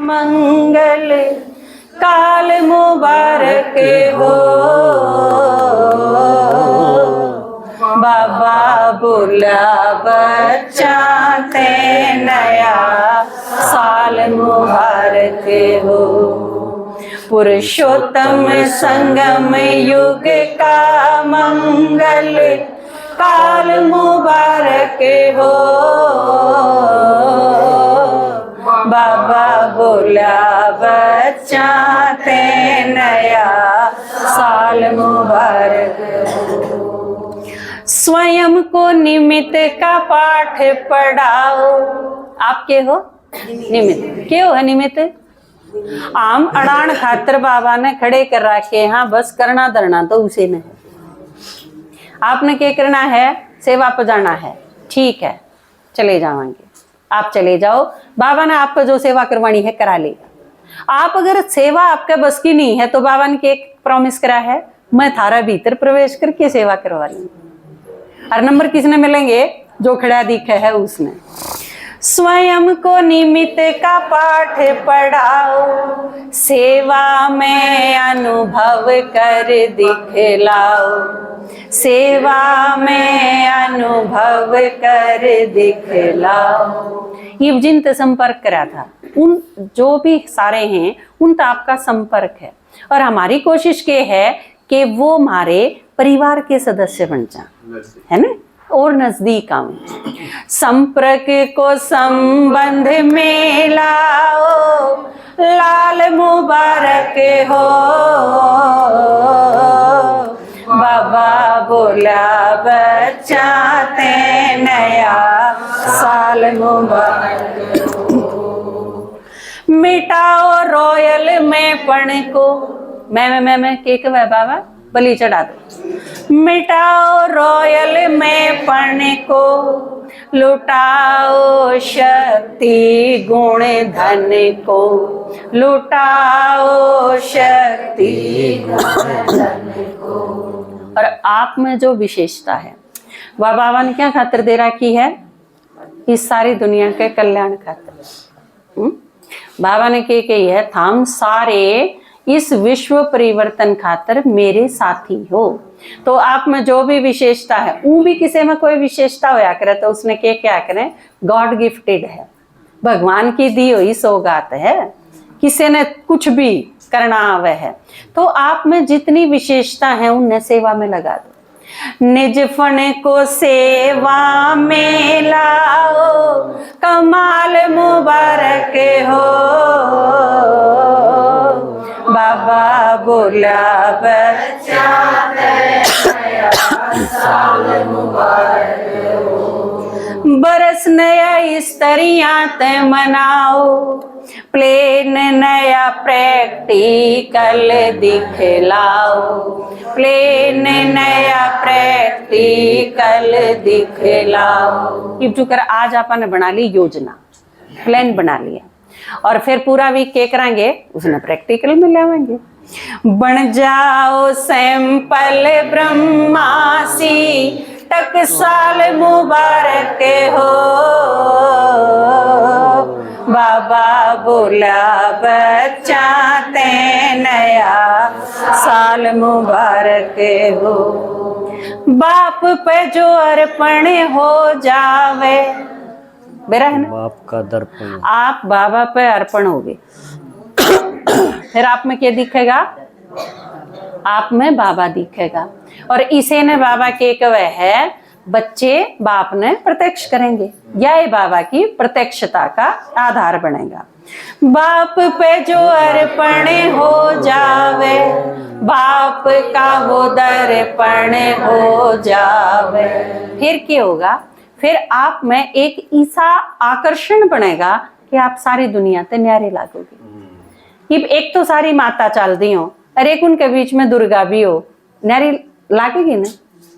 मंगल काल मुबारक हो, बाबा बोला बच्चा ते नया साल मुबारक हो। पुरुषोत्तम संगम युग का मंगल काल मुबारक हो, बाबा बोला बच्चा ते नया साल मुबारक हो। स्वयं को निमित्त का पाठ पढ़ाओ। आप के हो निमित्त, के हो निमित्त? आम अड़ान खातर बाबा ने खड़े कर रखे। हाँ बस करना धरना तो उसे ने, आपने क्या करना है? सेवा पजाना है, ठीक है चले जावांगे। आप चले जाओ, बाबा ने आपको जो सेवा करवानी है करा लेगा। आप अगर सेवा आपके बस की नहीं है तो बाबा ने क्या प्रॉमिस करा है? मैं थारा भीतर प्रवेश करके सेवा करवा लूंगी। हर नंबर किसने मिलेंगे? जो खड़ा दिखा है उसने। स्वयं को निमित्त का पाठ पढ़ाओ, सेवा में अनुभव कर दिखलाओ, सेवा में अनुभव कर दिखलाओ। ये जिनसे संपर्क करा था उन जो भी सारे हैं उन तो आपका संपर्क है, और हमारी कोशिश ये है कि वो हमारे परिवार के सदस्य बन जाए, है ना, और नजदीक आऊं। संपर्क को संबंध में लाओ, लाल मुबारक हो, बाबा बोला बच्चा ते नया साल मुबारक हो। मिटाओ रॉयल में पण को, मैं केक है बाबा बलि चढ़ा दो। मिटाओ रॉयल में पण को, लुटाओ शक्ति गुण धन को, लुटाओ शक्ति गुण धन को। और आप में जो विशेषता है वह बाबा ने क्या खातिर दे रखी है? इस सारी दुनिया के कल्याण खातिर। बाबा ने क्या कही है? थाम सारे इस विश्व परिवर्तन खातिर मेरे साथी हो। तो आप में जो भी विशेषता है, वो भी किसी में कोई विशेषता होया करे तो उसने क्या करें? गॉड गिफ्टेड है, भगवान की दी हुई सौगात है, किसी ने कुछ भी करना आवे है। तो आप में जितनी विशेषता है उन्हें सेवा में लगा दो। निज फण को सेवा में लाओ, कमाल मुबारक हो, बाबा बोला बच्चा नया साल मुबारक हो। बरस नया इस्तरियां ते मनाओ, प्लेन नया प्रैक्टिकल दिखलाओ, प्लेन नया प्रैक्टिकल दिखलाओ। इब्जूकर आज आपने बना ली योजना, प्लान बना लिया, और फिर पूरा वीक क्या करेंगे? उसने प्रैक्टिकल में लाएंगे। बन जाओ सैंपल ब्रह्मासी, टकसाल मुबारक हो, बाबा बोला बच्चा ते नया साल मुबारक हो। बाप पे जो अर्पण हो जावे, बेरा है ना, बाप का दर्पण, आप बाबा पे अर्पण हो गए, फिर आप में क्या दिखेगा? आप में बाबा दिखेगा। और इसे ने बाबा के कवे है, बच्चे बाप ने प्रत्यक्ष करेंगे, यह बाबा की प्रत्यक्षता का आधार बनेगा। बाप पे जो अर्पण हो जावे, बाप का वो दर्पण हो जावे, फिर क्या होगा? फिर आप में एक ऐसा आकर्षण बनेगा कि आप सारी दुनिया ते न्यारे लागोगे। एक तो सारी माता चल दी हो और एक उनके बीच में दुर्गा भी हो, न्यारी लागेगी ना,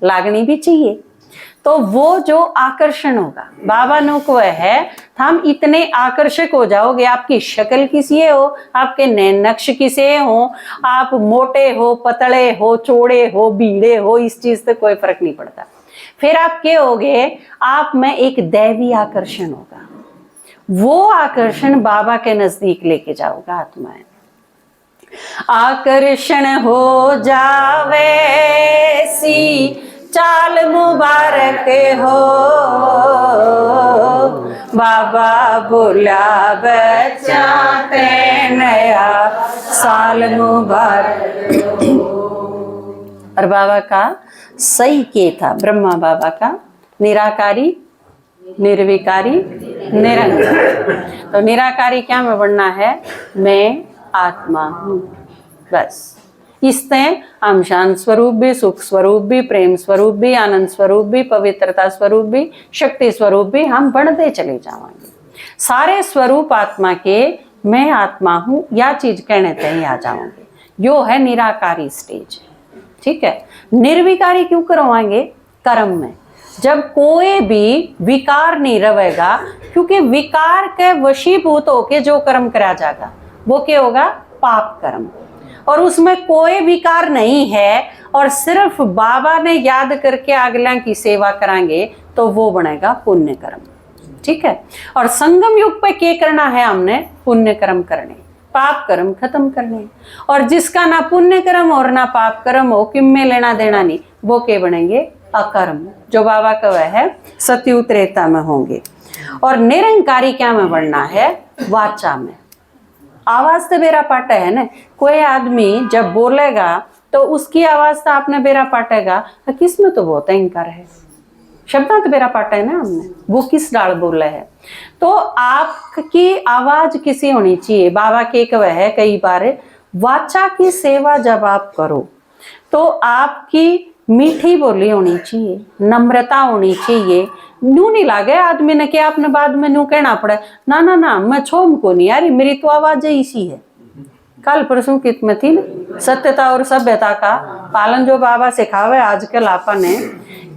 लागनी भी चाहिए। तो वो जो आकर्षण होगा बाबा नो को है, हम इतने आकर्षक हो जाओगे, आपकी शक्ल किसी हो, आपके नैन नक्श किसे हो, आप मोटे हो, पतले हो, चौड़े हो, बीड़े हो, इस चीज से कोई फर्क नहीं पड़ता। फिर आप क्या होगे? आप में एक दैवी आकर्षण होगा, वो आकर्षण बाबा के नजदीक लेके जाओगा आत्माएं। आकर्षण हो जावे सी चाल मुबारक हो, बाबा बोला बच्चा ते नया साल मुबारक हो। और बाबा का सही के था, ब्रह्मा बाबा का निराकारी, निर्विकारी, निरंकार। तो निराकारी क्या में बनना है? मैं आत्मा हूँ, बस। इसमें हम शांत स्वरूप भी, सुख स्वरूप भी, प्रेम स्वरूप भी, आनंद स्वरूप भी, पवित्रता स्वरूप भी, शक्ति स्वरूप भी हम बढ़ते चले जाएंगे। सारे स्वरूप आत्मा के मैं आत्मा हूँ या चीज कहने तक ही आ जाओगे। यो है निराकारी स्टेज, ठीक है। निर्विकारी क्यों करवाएंगे? कर्म में जब कोई भी विकार नहीं रहेगा, क्योंकि विकार के वशीभूत होके जो कर्म करा जाएगा वो क्या होगा? पाप कर्म। और उसमें कोई विकार नहीं है और सिर्फ बाबा ने याद करके अगला की सेवा कराएंगे तो वो बनेगा पुण्य कर्म, ठीक है। और संगम युग पे क्या करना है? हमने पुण्य कर्म करने, पाप कर्म खत्म करने। और जिसका ना पुण्य कर्म और ना पाप कर्म हो, किम में लेना देना नहीं, वो क्या बनेंगे? अकर्म, जो बाबा का वह है सत्यु त्रेता में होंगे। और निरंकारी क्या में बढ़ना है? वाचा में। आवाज तो बेरा पाटा है ना, कोई आदमी जब बोलेगा तो उसकी आवाज तो आपने बेरा पाटेगा, किसमें तो बहुत अहंकार है, शब्द तो बेरा पाटा है ना हमने, वो किस डाल बोला है। तो आपकी आवाज किसी होनी चाहिए। बाबा के वह है कई बार, वाचा की सेवा जब आप करो तो आपकी मीठी बोली होनी चाहिए, नम्रता होनी चाहिए। नू नहीं लागे आदमी ने कि आपने बाद में नू कहना पड़े ना ना ना मैं छोम को नहीं यार, मेरी तो आवाज इसी है। कल परसों कित में थी ना, सत्यता और सभ्यता का पालन जो बाबा सिखावे आजकल आपन ने,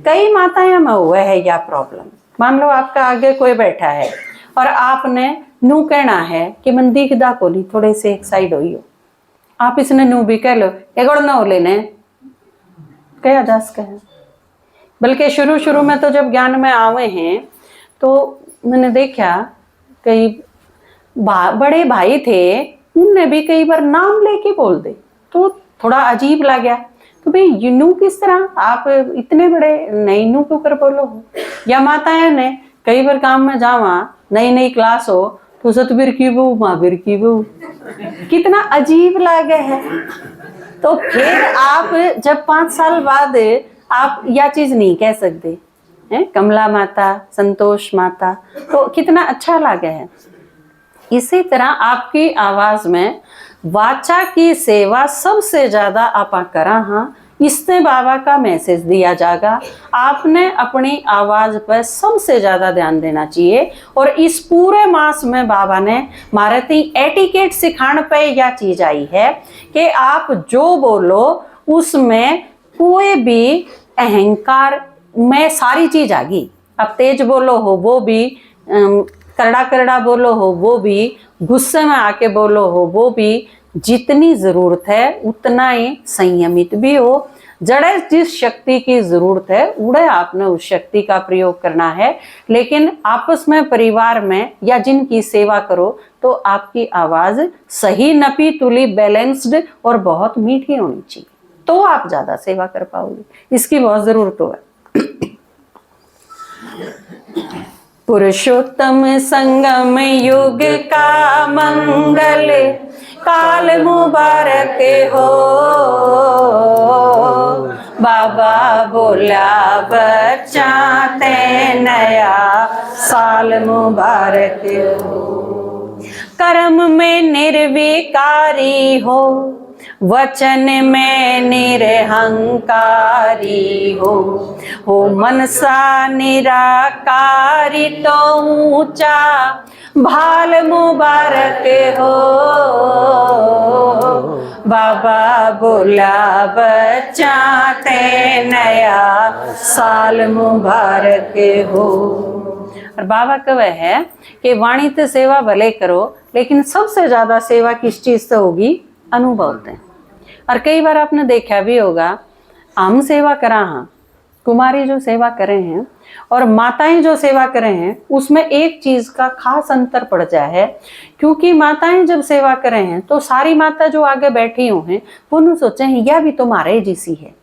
कई माताएं में हुआ है या प्रॉब्लम। मान लो आपका आगे कोई बैठा है और आपने नू कहना है कि मन दिखदा को नहीं, थोड़े से एक साइड हो, आप इसने नू भी कह लो, एगोड़ ना हो लेने कया जा सके। बल्कि शुरू शुरू में तो जब ज्ञान में आवे हैं तो मैंने देखा कई बड़े भाई थे, उनने भी कई बार नाम लेके बोल दे तो थोड़ा अजीब लगा। तो भाई ये नू किस तरह, आप इतने बड़े नई नू क्यों कर बोलो हो। या माताएं ने कई बार काम में जावा, नई नई क्लास हो तो सतबीर की बहू, महावीर की बहू, कितना अजीब लगे है। तो फिर आप जब 5 साल बाद आप यह चीज नहीं कह सकते हैं, कमला माता, संतोष माता, तो कितना अच्छा लगे है। इसी तरह आपकी आवाज में वाचा की सेवा सबसे ज्यादा आपा करा। हाँ, इससे बाबा का मैसेज दिया जाएगा। आपने अपनी आवाज पर सबसे ज्यादा ध्यान देना चाहिए। और इस पूरे मास में बाबा ने मारती एटिकेट सिखाने पे यह चीज आई है कि आप जो बोलो उसमें कोई भी अहंकार में सारी चीज आ गई। अब तेज बोलो हो वो भी, करड़ा करड़ा बोलो हो वो भी, गुस्से में आके बोलो हो वो भी, जितनी जरूरत है उतना ही संयमित भी हो। जड़े जिस शक्ति की जरूरत है उड़े आपने उस शक्ति का प्रयोग करना है। लेकिन आपस में, परिवार में या जिनकी सेवा करो तो आपकी आवाज सही, नपी तुली, बैलेंस्ड और बहुत मीठी होनी चाहिए, तो आप ज्यादा सेवा कर पाओगे। इसकी बहुत जरूरत है। पुरुषोत्तम संगम युग का मंगल काल मुबारक हो, बाबा बोला बच्चा ते नया साल मुबारक हो। कर्म में निर्विकारी हो, वचन में निरहंकारी हो मनसा निराकारी तो ऊंचा भाल मुबारक हो, बाबा बोला बच्चा ते नया साल मुबारक हो। और बाबा का वह है कि वाणी तो सेवा भले करो, लेकिन सबसे ज्यादा सेवा किस चीज से होगी? अनुभव से। और कई बार आपने देखा भी होगा, हम सेवा करा हाँ, कुमारी जो सेवा कर रहे हैं और माताएं जो सेवा कर रहे हैं, उसमें एक चीज का खास अंतर पड़ जाए है। क्योंकि माताएं जब सेवा कर रहे हैं तो सारी माता जो आगे बैठी हुई हैं वो न सोचे यह भी तो मारे जैसी है,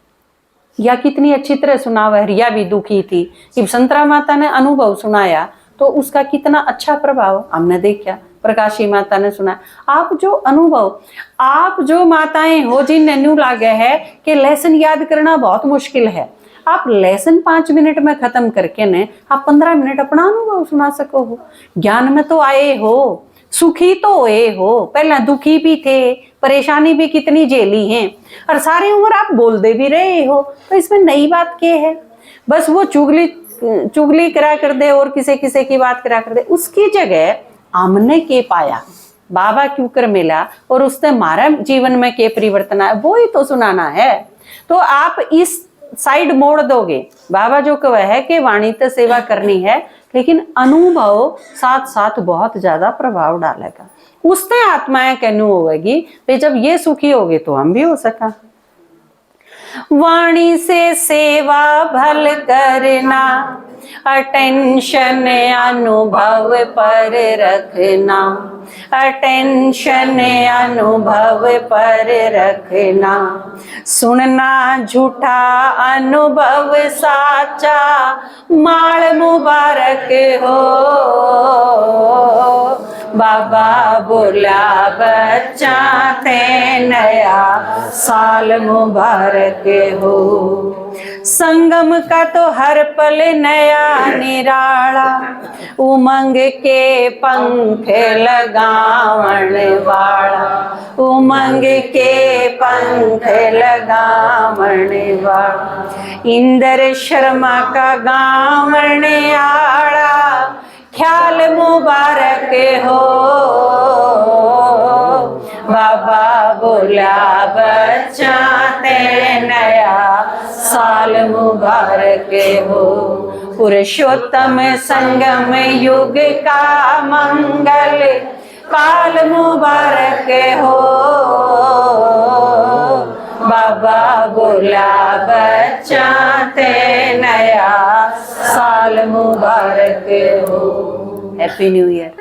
या कितनी अच्छी तरह सुना वह रिया भी दुखी थी। जब संतरा माता ने अनुभव सुनाया तो उसका कितना अच्छा प्रभाव हमने देखा। प्रकाशी माता ने सुना। आप जो अनुभव, आप जो माताएं हो जिन्हें न्यू लागे है कि लेसन याद करना बहुत मुश्किल है, आप लेसन 5 मिनट में खत्म करके ने आप 15 मिनट अपना अनुभव सुना सको हो। ज्ञान में तो आए हो, सुखी तो हुए हो, पहले दुखी भी थे, परेशानी भी कितनी झेली है, और सारी उम्र आप बोलते भी रहे हो, तो इसमें नई बात क्या है। बस वो चुगली करा कर दे और किसी किसी की बात करा कर दे, उसकी जगह हमने के पाया, बाबा क्यों कर मिला और उससे हमारा जीवन में के परिवर्तन आया, वो ही तो सुनाना है। तो आप इस साइड मोड़ दोगे। बाबा जो कह है कि वाणी तो सेवा करनी है, लेकिन अनुभव साथ साथ बहुत ज्यादा प्रभाव डालेगा। उससे आत्माएं कहनू होगी भाई जब ये सुखी होगे तो हम भी हो सका। वाणी से सेवा भल करना, अटेंशन अनुभव पर रखना, अटेंशन अनुभव पर रखना, सुनना झूठा अनुभव साचा, माल मुबारक हो। बाबा बोला बच्चा थे नया साल मुबारक हो। संगम का तो हर पल नया निराला, उमंग के पंख लगावण वाला, उमंग के पंख लगावण वाला, इंद्र शर्मा का गावण आड़ा, ख्याल मुबारक हो। बाबा बोला बच्चा ते नया साल मुबारक हो। पुरुषोत्तम संगम युग का मंगल काल मुबारक हो। बाबा बोला बच्चा ते नया साल मुबारक हो। Happy new year.